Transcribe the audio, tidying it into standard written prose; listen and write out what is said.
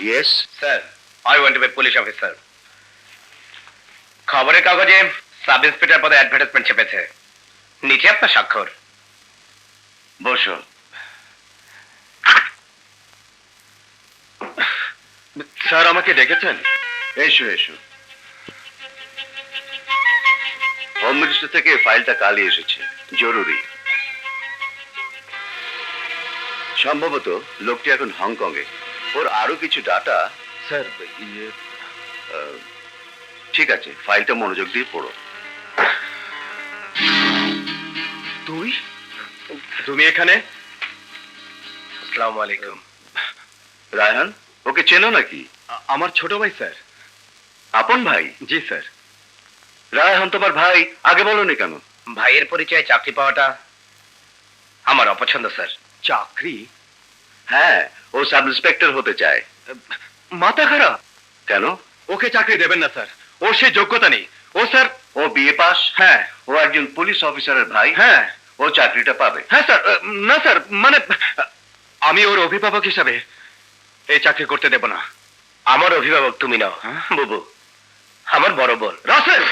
Yes sir, I want to be police officer. খবরের কাগজে sub inspector পদে advertisement চেপেছে, নিচে আপনার স্বাক্ষর। বসো। স্যার, আমাকে ডেকেছেন? এসো এসো। হোম মিনিস্টার থেকে ফাইলটা কালই এসেছে, জরুরি। সম্ভবত লোকটি এখন হংকংয়ে। ওর আরো কিছু ডাটা। স্যার, ঠিক আছে, ফাইলটা মনোযোগ দিয়ে পড়ো। তুমি এখানে? আসসালামু আলাইকুম। রায়হান, ওকে চেনো নাকি? আমার ছোট ভাই স্যার। আপন ভাই? জি স্যার। রায়হান তোমার ভাই, আগে বলনি কেন? ভাইয়ের পরিচয়ে চাকরি পাওয়াটা আমার অপছন্দ স্যার। চাকরি? হ্যাঁ, ও সাব ইন্সপেক্টর হতে চায়। মাথা খারাপ। কেন? ওকে চাকরি দেবেন না স্যার, ওর সেই যোগ্যতা নেই। ও স্যার, ও বিএ পাস। হ্যাঁ। ও একজন পুলিশ অফিসারের ভাই। হ্যাঁ। ও চাকরিটা পাবে। হ্যাঁ স্যার। না স্যার, মানে আমি ওর অভিভাবক হিসাবে এই চাকরি করতে দেব না। আমার অভিভাবক তুমি নাও বুবু, আমার বড় বোন। রাসেল,